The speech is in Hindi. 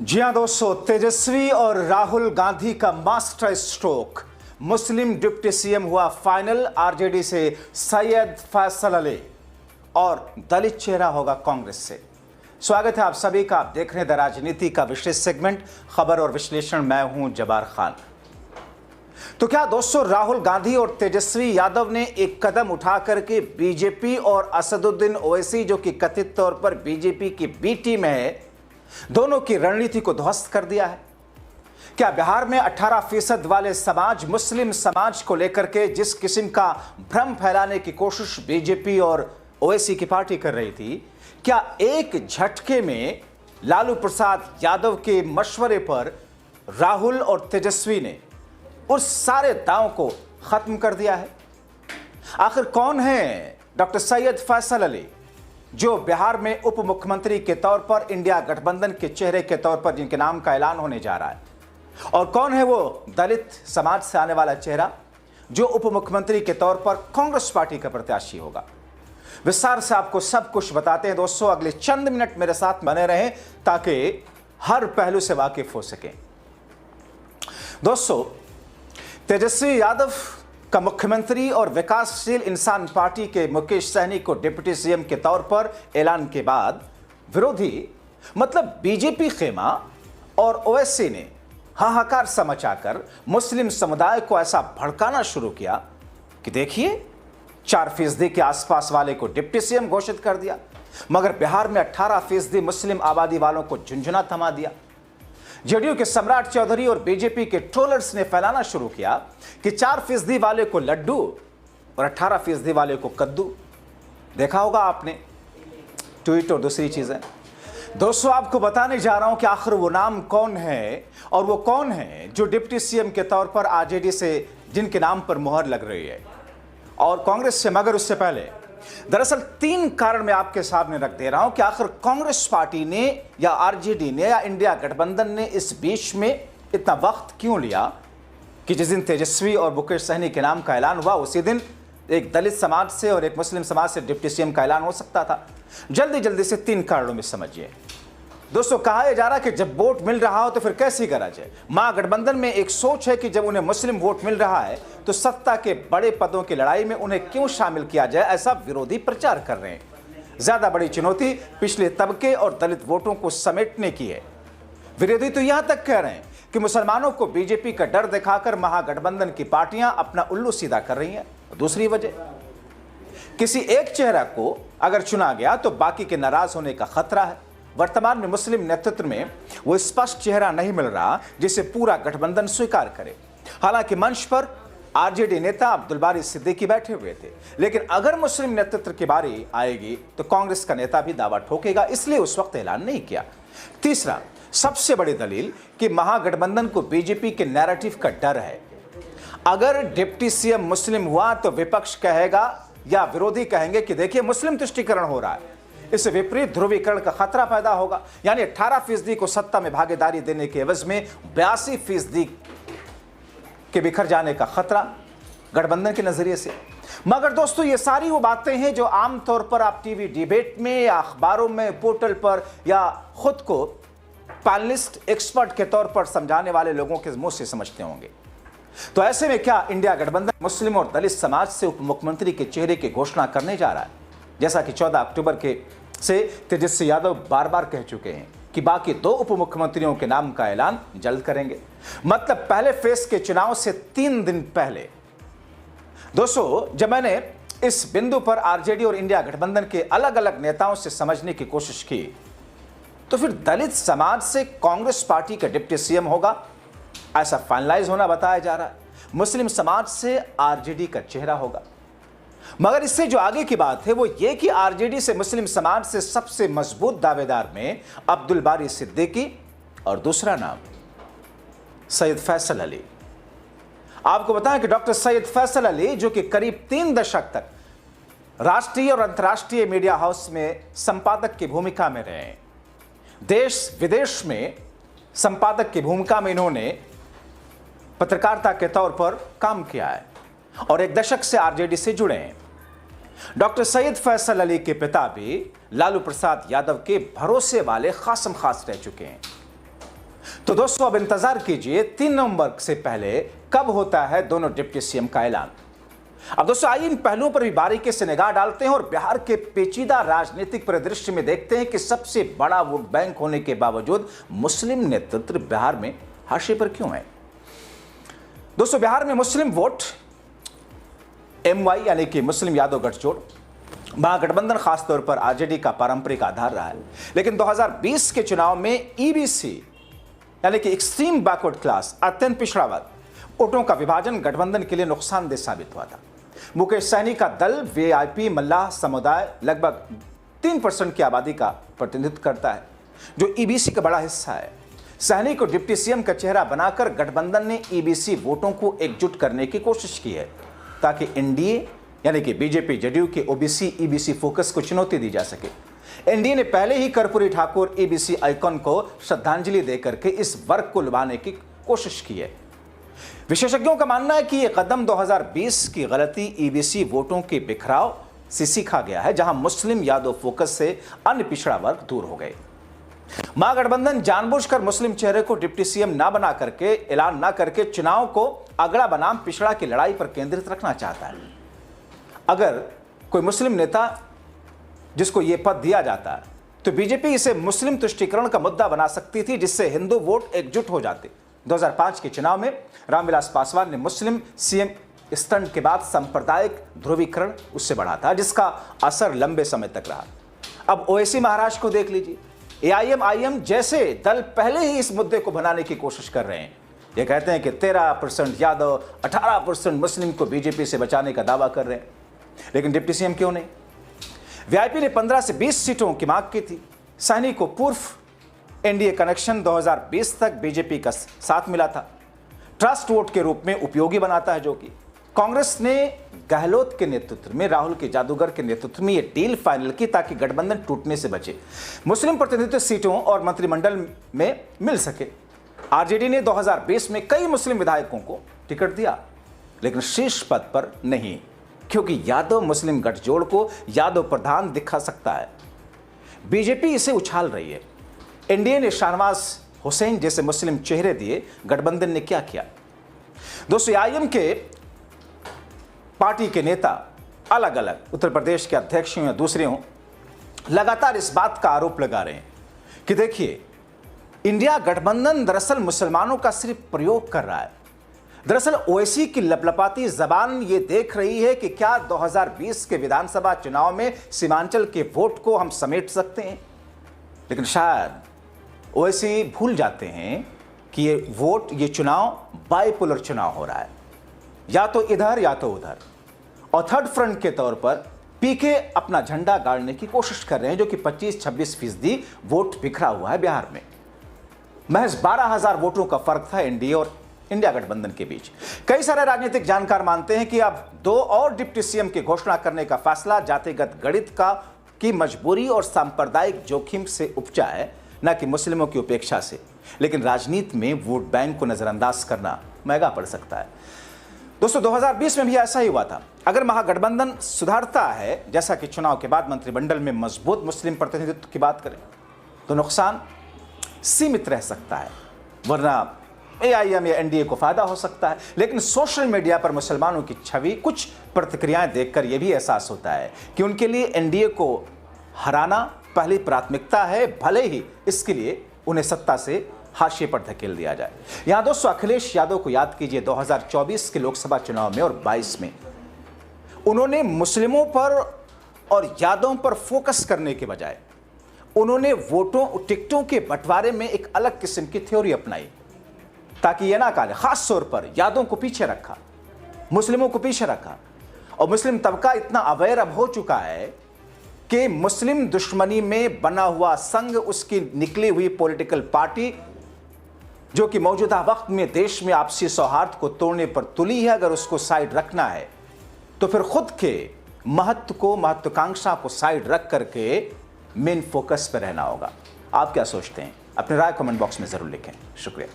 जी हाँ दोस्तों, तेजस्वी और राहुल गांधी का मास्टर स्ट्रोक। मुस्लिम डिप्टी सीएम हुआ फाइनल, आरजेडी से सैयद फैसल अली और दलित चेहरा होगा कांग्रेस से। स्वागत है आप सभी का। आप देख रहे हैं द राजनीति का विशेष सेगमेंट खबर और विश्लेषण। मैं हूं जबार खान। तो क्या दोस्तों, राहुल गांधी और तेजस्वी यादव ने एक कदम उठा करके बीजेपी और असदुद्दीन ओवैसी, जो कि कथित तौर पर बीजेपी की बी टीम है, दोनों की रणनीति को ध्वस्त कर दिया है? क्या बिहार में 18% वाले समाज, मुस्लिम समाज को लेकर के जिस किस्म का भ्रम फैलाने की कोशिश बीजेपी और ओवैसी की पार्टी कर रही थी, क्या एक झटके में लालू प्रसाद यादव के मशवरे पर राहुल और तेजस्वी ने उस सारे दांव को खत्म कर दिया है? आखिर कौन है डॉक्टर सैयद फैसल अली, जो बिहार में उप मुख्यमंत्री के तौर पर इंडिया गठबंधन के चेहरे के तौर पर जिनके नाम का ऐलान होने जा रहा है? और कौन है वो दलित समाज से आने वाला चेहरा जो उप मुख्यमंत्री के तौर पर कांग्रेस पार्टी का प्रत्याशी होगा? विस्तार से आपको सब कुछ बताते हैं दोस्तों। अगले चंद मिनट मेरे साथ बने रहें ताकि हर पहलू से वाकिफ हो सके। दोस्तों, तेजस्वी यादव का मुख्यमंत्री और विकासशील इंसान पार्टी के मुकेश सहनी को डिप्टी सीएम के तौर पर ऐलान के बाद विरोधी मतलब बीजेपी खेमा और ओवैसी ने हाहाकार सा मचाकर मुस्लिम समुदाय को ऐसा भड़काना शुरू किया कि देखिए, 4% के आसपास वाले को डिप्टी सीएम घोषित कर दिया, मगर बिहार में 18% मुस्लिम आबादी वालों को झुंझुना थमा दिया। जेडीयू के सम्राट चौधरी और बीजेपी के ट्रोलर्स ने फैलाना शुरू किया कि 4% वाले को लड्डू और 18% वाले को कद्दू। देखा होगा आपने ट्वीट और दूसरी चीजें। दोस्तों, आपको बताने जा रहा हूं कि आखिर वो नाम कौन है और वो कौन है जो डिप्टी सीएम के तौर पर आरजेडी से जिनके नाम पर मुहर लग रही है और कांग्रेस से। मगर उससे पहले दरअसल 3 कारण मैं आपके सामने रख दे रहा हूं कि आखिर कांग्रेस पार्टी ने या आरजेडी ने या इंडिया गठबंधन ने इस बीच में इतना वक्त क्यों लिया कि जिस दिन तेजस्वी और मुकेश सहनी के नाम का ऐलान हुआ उसी दिन एक दलित समाज से और एक मुस्लिम समाज से डिप्टी सीएम का ऐलान हो सकता था। जल्दी जल्दी से 3 कारणों में समझिए। दोस्तों, कहा जा रहा कि जब वोट मिल रहा हो तो फिर कैसी करा जाए। महागठबंधन में एक सोच है कि जब उन्हें मुस्लिम वोट मिल रहा है तो सत्ता के बड़े पदों की लड़ाई में उन्हें क्यों शामिल किया जाए, ऐसा विरोधी प्रचार कर रहे हैं। ज्यादा बड़ी चुनौती पिछले तबके और दलित वोटों को समेटने की है। विरोधी तो यहां तक कह रहे हैं कि मुसलमानों को बीजेपी का डर दिखाकर महागठबंधन की पार्टियां अपना उल्लू सीधा कर रही हैं। दूसरी वजह, किसी एक चेहरा को अगर चुना गया तो बाकी के नाराज होने का खतरा है। वर्तमान में मुस्लिम नेतृत्व में वो स्पष्ट चेहरा नहीं मिल रहा जिसे पूरा गठबंधन स्वीकार करे। हालांकि मंच पर आरजेडी नेता अब्दुल बारी सिद्दीकी बैठे हुए थे, लेकिन अगर मुस्लिम नेतृत्व की बारी आएगी तो कांग्रेस का नेता भी दावा ठोकेगा, इसलिए उस वक्त ऐलान नहीं किया। तीसरा, सबसे बड़ी दलील कि महागठबंधन को बीजेपी के नैरेटिव का डर है। अगर डिप्टी सीएम मुस्लिम हुआ तो विपक्ष कहेगा या विरोधी कहेंगे कि देखिए, मुस्लिम तुष्टीकरण हो रहा है, इससे विपरीत ध्रुवीकरण का खतरा पैदा होगा। यानी 18% को सत्ता में भागीदारी देने के एवज में 82% के बिखर जाने का खतरा गठबंधन के नजरिए से। मगर दोस्तों, ये सारी वो बातें हैं जो आमतौर पर आप टीवी डिबेट में या अखबारों में, पोर्टल पर या खुद को पैनलिस्ट, एक्सपर्ट के तौर पर समझाने वाले लोगों के मुंह से समझते होंगे। तो ऐसे में क्या इंडिया गठबंधन मुस्लिम और दलित समाज से उप मुख्यमंत्री के चेहरे की घोषणा करने जा रहा है? जैसा कि 14 अक्टूबर से तेजस्वी यादव बार बार कह चुके हैं कि बाकी 2 उप मुख्यमंत्रियों के नाम का ऐलान जल्द करेंगे। मतलब पहले फेज के चुनाव से 3 दिन पहले। दोस्तों, जब मैंने इस बिंदु पर आरजेडी और इंडिया गठबंधन के अलग अलग नेताओं से समझने की कोशिश की तो फिर दलित समाज से कांग्रेस पार्टी का डिप्टी सीएम होगा, ऐसा फाइनलाइज होना बताया जा रहा है। मुस्लिम समाज से आरजेडी का चेहरा होगा। मगर इससे जो आगे की बात है वो ये कि आरजेडी से मुस्लिम समाज से सबसे मजबूत दावेदार में अब्दुल बारी सिद्दीकी और दूसरा नाम सैयद फैसल अली। आपको बताएं कि डॉक्टर सैयद फैसल अली, जो कि करीब 3 दशक तक राष्ट्रीय और अंतर्राष्ट्रीय मीडिया हाउस में संपादक की भूमिका में रहे, देश विदेश में संपादक की भूमिका में इन्होंने पत्रकारिता के तौर पर काम किया है और 1 दशक से आरजेडी से जुड़े हैं। डॉक्टर सैयद फैसल अली के पिता भी लालू प्रसाद यादव के भरोसे वाले खासम खास रह चुके हैं। तो दोस्तों अब इंतजार कीजिए 3 नवंबर से पहले कब होता है दोनों डिप्टी सीएम का ऐलान। अब दोस्तों आइए इन पहलुओं पर भी बारीकी से निगाह डालते हैं और बिहार के पेचीदा राजनीतिक परिदृश्य में देखते हैं कि सबसे बड़ा वोट बैंक होने के बावजूद मुस्लिम नेतृत्व बिहार में हाशिए पर क्यों है। दोस्तों बिहार में मुस्लिम वोट MY यानी कि मुस्लिम यादव गठजोड़ महागठबंधन खासतौर पर आरजेडी का पारंपरिक आधार रहा है, लेकिन 2020 के चुनाव में EBC यानी कि एक्सट्रीम बैकवर्ड क्लास अत्यंत पिछड़ा वर्ग वोटों का विभाजन गठबंधन के लिए नुकसानदेह साबित हुआ था। मुकेश सहनी का दल VIP मल्लाह समुदाय लगभग 3% की आबादी का प्रतिनिधित्व करता है, जो EBC का बड़ा हिस्सा है। सहनी को डिप्टी सीएम का चेहरा बनाकर गठबंधन ने EBC वोटों को एकजुट करने की कोशिश की है ताकि NDA यानी कि बीजेपी जदयू के OBC EBC फोकस को चुनौती दी जा सके। NDA ने पहले ही कर्पूरी ठाकुर EBC आइकॉन को श्रद्धांजलि देकर के इस वर्ग को लुभाने की कोशिश की है। विशेषज्ञों का मानना है कि यह कदम 2020 की गलती EBC वोटों के बिखराव से सीखा गया है, जहां मुस्लिम यादव फोकस से अन्य पिछड़ा वर्ग दूर हो गए। महागठबंधन जानबूझकर मुस्लिम चेहरे को डिप्टी सीएम ना बना करके ऐलान ना करके चुनाव को अगड़ा बनाम पिछड़ा की लड़ाई पर केंद्रित रखना चाहता है। अगर कोई मुस्लिम नेता जिसको यह पद दिया जाता है तो बीजेपी इसे मुस्लिम तुष्टीकरण का मुद्दा बना सकती थी, जिससे हिंदू वोट एकजुट हो जाते। 2005 के चुनाव में रामविलास पासवान ने मुस्लिम सीएम स्टंट के बाद सांप्रदायिक ध्रुवीकरण उससे बढ़ा था, जिसका असर लंबे समय तक रहा। अब ओवैसी महाराज को देख लीजिए, AIM जैसे दल पहले ही इस मुद्दे को बनाने की कोशिश कर रहे हैं। ये कहते हैं कि 13% यादव 18% मुस्लिम को बीजेपी से बचाने का दावा कर रहे हैं, लेकिन डिप्टी सीएम क्यों नहीं। VIP ने 15 से 20 सीटों की मांग की थी। सहनी को पूर्व NDA कनेक्शन 2020 तक बीजेपी का साथ मिला था, ट्रस्ट वोट के रूप में उपयोगी बनाता है, जो कि कांग्रेस ने गहलोत के नेतृत्व में, राहुल के जादूगर के नेतृत्व में यह डील फाइनल की ताकि गठबंधन टूटने से बचे, मुस्लिम प्रतिनिधित्व सीटों और मंत्रिमंडल में मिल सके। आरजेडी ने 2020 में कई मुस्लिम विधायकों को टिकट दिया, लेकिन शीर्ष पद पर नहीं, क्योंकि यादव मुस्लिम गठजोड़ को यादव प्रधान दिखा सकता है। बीजेपी इसे उछाल रही है। NDA ने शाहनवाज हुसैन जैसे मुस्लिम चेहरे दिए, गठबंधन ने क्या किया। दोस्तों AIM के पार्टी के नेता अलग अलग उत्तर प्रदेश के अध्यक्ष हों या दूसरे हों, लगातार इस बात का आरोप लगा रहे हैं कि देखिए इंडिया गठबंधन दरअसल मुसलमानों का सिर्फ प्रयोग कर रहा है। दरअसल ओवैसी की लपलपाती जबान ये देख रही है कि क्या 2020 के विधानसभा चुनाव में सीमांचल के वोट को हम समेट सकते हैं, लेकिन शायद ओवैसी भूल जाते हैं कि ये चुनाव बाइपोलर चुनाव हो रहा है, या तो इधर या तो उधर, और थर्ड फ्रंट के तौर पर PK अपना झंडा गाड़ने की कोशिश कर रहे हैं, जो कि 25-26% वोट बिखरा हुआ है बिहार में। महज 12,000 वोटों का फर्क था NDA और इंडिया गठबंधन के बीच। कई सारे राजनीतिक जानकार मानते हैं कि अब 2 और डिप्टी सीएम की घोषणा करने का फैसला जातिगत गणित की मजबूरी और सांप्रदायिक जोखिम से उपजा है, न कि मुस्लिमों की उपेक्षा से। लेकिन राजनीति में वोट बैंक को नजरअंदाज करना महंगा पड़ सकता है। दोस्तों 2020 में भी ऐसा ही हुआ था। अगर महागठबंधन सुधारता है, जैसा कि चुनाव के बाद मंत्रिमंडल में मजबूत मुस्लिम प्रतिनिधित्व की बात करें, तो नुकसान सीमित रह सकता है, वरना AIM या NDA को फायदा हो सकता है। लेकिन सोशल मीडिया पर मुसलमानों की छवि, कुछ प्रतिक्रियाएं देखकर यह भी एहसास होता है कि उनके लिए NDA को हराना पहली प्राथमिकता है, भले ही इसके लिए उन्हें सत्ता से हाशिए पर धकेल दिया जाए। यहां दोस्तों अखिलेश यादव को याद कीजिए, 2024 के लोकसभा चुनाव में और 22 में उन्होंने मुस्लिमों पर और यादवों पर फोकस करने के बजाय उन्होंने वोटों टिकटों के बंटवारे में एक अलग किस्म की थ्योरी अपनाई, ताकि यह ना कहा, खास तौर पर यादवों को पीछे रखा, मुस्लिमों को पीछे रखा। और मुस्लिम तबका इतना अवेयर अब हो चुका है कि मुस्लिम दुश्मनी में बना हुआ संघ, उसकी निकली हुई पॉलिटिकल पार्टी, जो कि मौजूदा वक्त में देश में आपसी सौहार्द को तोड़ने पर तुली है, अगर उसको साइड रखना है तो फिर खुद के महत्वाकांक्षा को साइड रख करके मेन फोकस पर रहना होगा। आप क्या सोचते हैं? अपनी राय कमेंट बॉक्स में जरूर लिखें। शुक्रिया।